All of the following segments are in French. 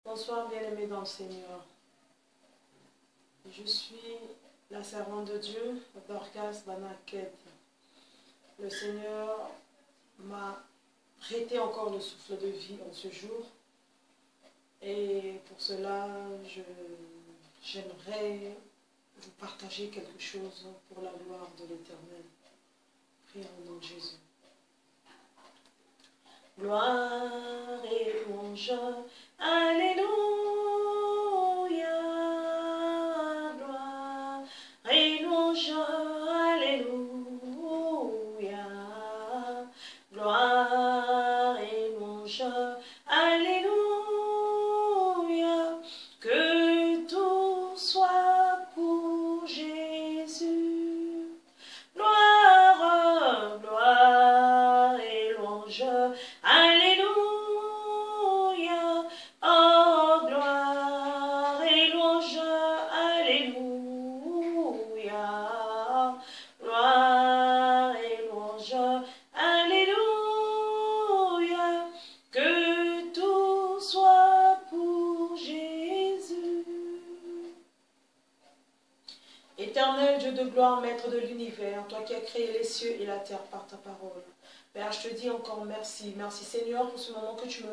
Bonsoir bien-aimés dans le Seigneur. Je suis la servante de Dieu, Dorcas Banaket. Le Seigneur m'a prêté encore le souffle de vie en ce jour. Et pour cela, j'aimerais vous partager quelque chose pour la gloire de l'Éternel. Prions au nom de Jésus. Gloire et louange, alléluia. Gloire et louange, alléluia. Gloire et louange, alléluia. Que tout soit pour Jésus. Gloire, gloire et louange, alléluia. Oh, gloire et louange, alléluia. Gloire et louange, alléluia. Que tout soit pour Jésus. Éternel Dieu de gloire, Maître de l'univers, toi qui as créé les cieux et la terre par ta parole. Père, je te dis encore merci. Merci Seigneur pour ce moment que tu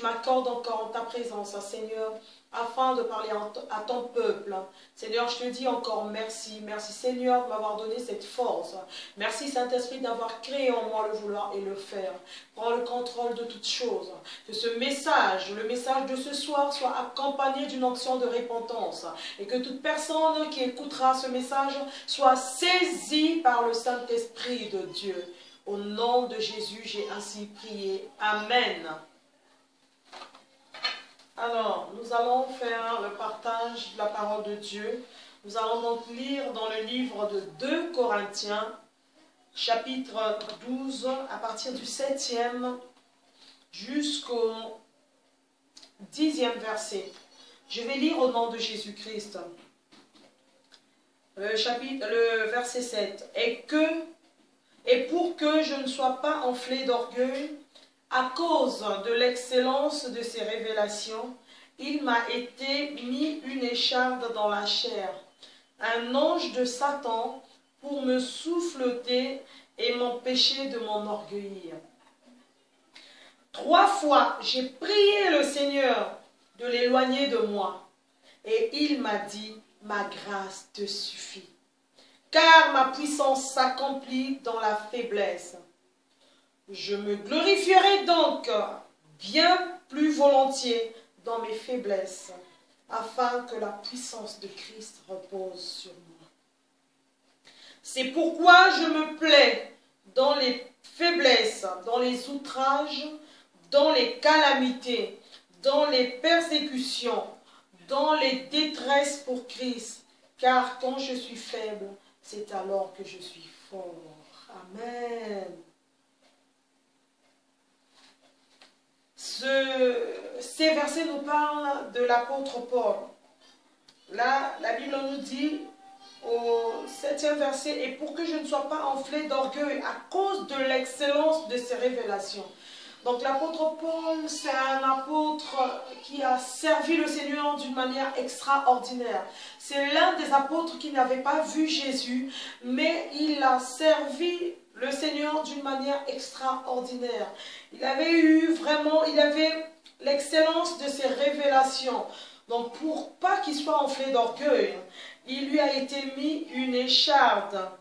m'accordes encore en ta présence, Seigneur, afin de parler à ton peuple. Seigneur, je te dis encore merci. Merci Seigneur de m'avoir donné cette force. Merci Saint-Esprit d'avoir créé en moi le vouloir et le faire. Prends le contrôle de toutes choses. Que ce message, le message de ce soir, soit accompagné d'une onction de repentance. Et que toute personne qui écoutera ce message soit saisie par le Saint-Esprit de Dieu. Au nom de Jésus, j'ai ainsi prié. Amen. Alors, nous allons faire le partage de la parole de Dieu. Nous allons donc lire dans le livre de 2 Corinthiens, chapitre 12, à partir du 7e jusqu'au 10e verset. Je vais lire au nom de Jésus-Christ. Le verset 7. Et pour que je ne sois pas enflé d'orgueil, à cause de l'excellence de ces révélations, il m'a été mis une écharde dans la chair, un ange de Satan pour me souffleter et m'empêcher de m'enorgueillir. 3 fois, j'ai prié le Seigneur de l'éloigner de moi, et il m'a dit, ma grâce te suffit. Car ma puissance s'accomplit dans la faiblesse. Je me glorifierai donc bien plus volontiers dans mes faiblesses, afin que la puissance de Christ repose sur moi. C'est pourquoi je me plais dans les faiblesses, dans les outrages, dans les calamités, dans les persécutions, dans les détresses pour Christ, car quand je suis faible, c'est alors que je suis fort. Amen. Ces versets nous parlent de l'apôtre Paul. Là, la Bible nous dit au 7e verset, et pour que je ne sois pas enflé d'orgueil à cause de l'excellence de ces révélations. Donc l'apôtre Paul, c'est un apôtre qui a servi le Seigneur d'une manière extraordinaire. C'est l'un des apôtres qui n'avait pas vu Jésus, mais il a servi le Seigneur d'une manière extraordinaire. Il avait l'excellence de ses révélations. Donc pour pas qu'il soit enflé d'orgueil, il lui a été mis une écharde.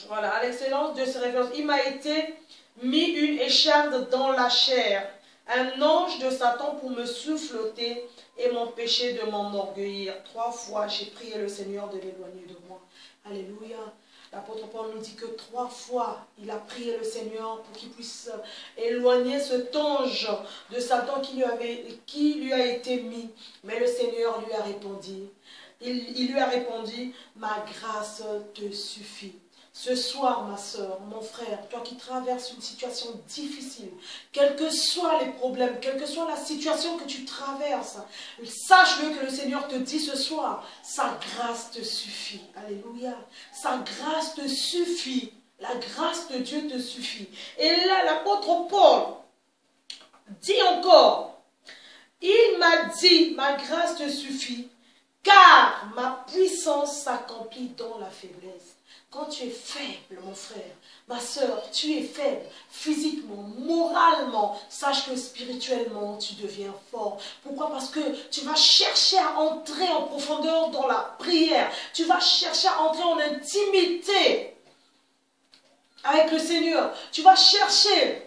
Voilà, à l'excellence de ses révélations. Il m'a été mis une écharde dans la chair, un ange de Satan pour me souffleter et m'empêcher de m'enorgueillir. 3 fois, j'ai prié le Seigneur de l'éloigner de moi. Alléluia. L'apôtre Paul nous dit que 3 fois, il a prié le Seigneur pour qu'il puisse éloigner cet ange de Satan qui lui a été mis. Mais le Seigneur lui a répondu. Il lui a répondu, ma grâce te suffit. Ce soir, ma soeur, mon frère, toi qui traverses une situation difficile, quels que soient les problèmes, quelle que soit la situation que tu traverses, sache-le que le Seigneur te dit ce soir, sa grâce te suffit. Alléluia. Sa grâce te suffit. La grâce de Dieu te suffit. Et là, l'apôtre Paul dit encore, il m'a a dit, ma grâce te suffit, car ma puissance s'accomplit dans la faiblesse. Quand tu es faible, mon frère, ma soeur, tu es faible, physiquement, moralement, sache que spirituellement, tu deviens fort. Pourquoi? Parce que tu vas chercher à entrer en profondeur dans la prière. Tu vas chercher à entrer en intimité avec le Seigneur. Tu vas chercher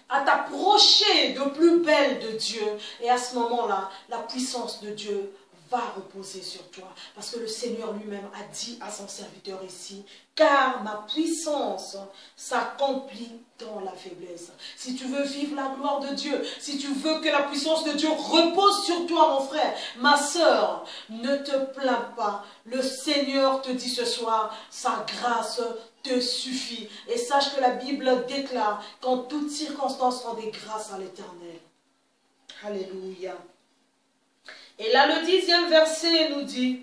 à t'approcher de plus belle de Dieu. Et à ce moment-là, la puissance de Dieu va reposer sur toi. Parce que le Seigneur lui-même a dit à son serviteur ici, car ma puissance s'accomplit dans la faiblesse. Si tu veux vivre la gloire de Dieu, si tu veux que la puissance de Dieu repose sur toi, mon frère, ma soeur, ne te plains pas. Le Seigneur te dit ce soir, sa grâce te suffit. Et sache que la Bible déclare qu'en toutes circonstances, rendez grâce à l'Éternel. Alléluia. Et là, le 10e verset nous dit,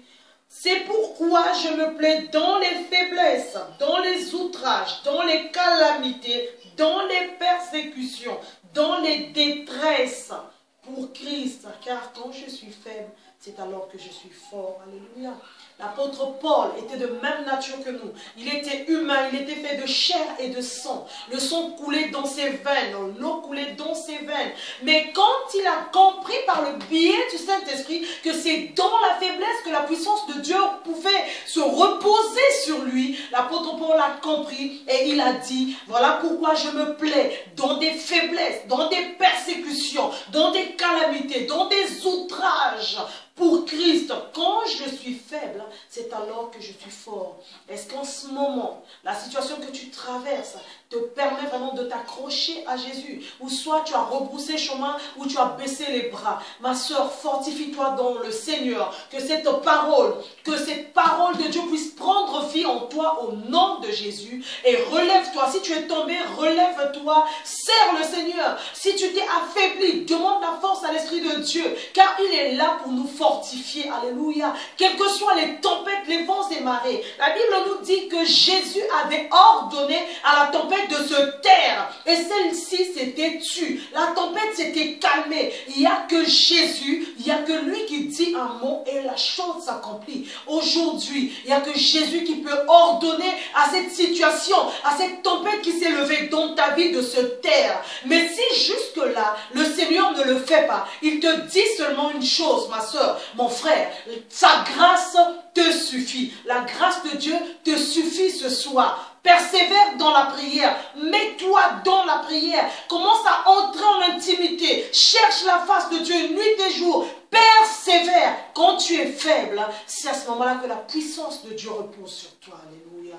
c'est pourquoi je me plais dans les faiblesses, dans les outrages, dans les calamités, dans les persécutions, dans les détresses, pour Christ. Car quand je suis faible, c'est alors que je suis fort. Alléluia. L'apôtre Paul était de même nature que nous. Il était humain, il était fait de chair et de sang. Le sang coulait dans ses veines, l'eau coulait dans ses veines. Mais quand il a compris par le biais du Saint-Esprit que c'est dans la faiblesse que la puissance de Dieu pouvait se reposer sur lui, l'apôtre Paul a compris et il a dit, voilà pourquoi je me plais dans des faiblesses, dans des persécutions, dans des calamités, dans des outrages, pour Christ. Quand je suis faible, c'est alors que je suis fort. Est-ce qu'en ce moment, la situation que tu traverses te permet vraiment de t'accrocher à Jésus? Ou soit tu as rebroussé chemin, ou tu as baissé les bras. Ma soeur, fortifie-toi dans le Seigneur. Que cette parole de Dieu puisse prendre vie en toi au nom de Jésus. Et relève-toi. Si tu es tombé, relève-toi. Serre le Seigneur. Si tu t'es affaibli, demande la force à l'Esprit de Dieu. Car il est là pour nous fortifier. Alléluia. Quelles que soient les tempêtes, les vents et marées. La Bible nous dit que Jésus avait ordonné à la tempête de se taire. Et celle-ci s'était tue. La tempête s'était calmée. Il n'y a que Jésus, il n'y a que lui qui dit un mot et la chose s'accomplit. Aujourd'hui, il n'y a que Jésus qui peut ordonner à cette situation, à cette tempête qui s'est levée dans ta vie de se taire. Mais si jusque-là, le Seigneur ne le fait pas, il te dit seulement une chose, ma soeur, mon frère, sa grâce te suffit. La grâce de Dieu te suffit ce soir. Persévère dans la prière. Mets-toi dans la prière. Commence à entrer en intimité. Cherche la face de Dieu nuit et jour. Persévère. Quand tu es faible, c'est à ce moment-là que la puissance de Dieu repose sur toi. Alléluia.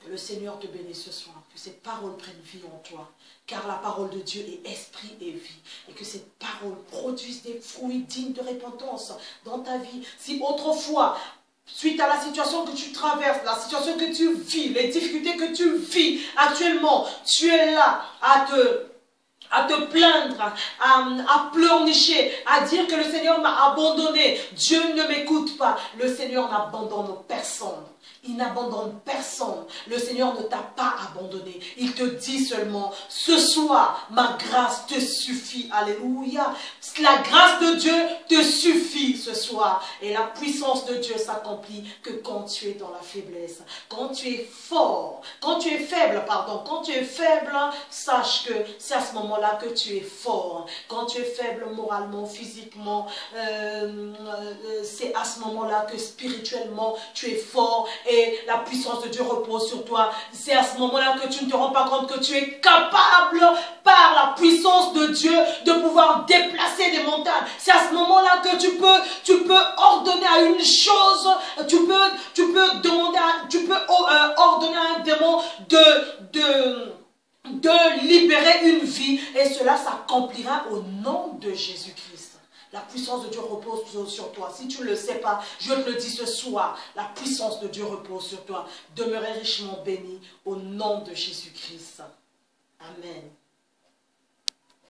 Que le Seigneur te bénisse ce soir. Que cette parole prenne vie en toi. Car la parole de Dieu est esprit et vie. Et que cette parole produise des fruits dignes de repentance dans ta vie. Si autrefois, suite à la situation que tu traverses, la situation que tu vis, les difficultés que tu vis actuellement, tu es là à te plaindre, à pleurnicher, à dire que le Seigneur m'a abandonné. Dieu ne m'écoute pas. Le Seigneur n'abandonne personne. Il n'abandonne personne. Le Seigneur ne t'a pas abandonné. Il te dit seulement, ce soir, ma grâce te suffit. Alléluia. La grâce de Dieu te suffit ce soir. Et la puissance de Dieu s'accomplit que quand tu es dans la faiblesse. Quand tu es fort, quand tu es faible, pardon. Quand tu es faible, sache que c'est à ce moment-là que tu es fort. Quand tu es faible moralement, physiquement, c'est à ce moment-là que spirituellement, tu es fort. Et la puissance de Dieu repose sur toi. C'est à ce moment-là que tu ne te rends pas compte que tu es capable, par la puissance de Dieu, de pouvoir déplacer des montagnes. C'est à ce moment-là que tu peux ordonner à une chose, tu peux ordonner à un démon de libérer une vie. Et cela s'accomplira au nom de Jésus-Christ. La puissance de Dieu repose sur toi. Si tu ne le sais pas, je te le dis ce soir, la puissance de Dieu repose sur toi. Demeurez richement béni au nom de Jésus-Christ. Amen.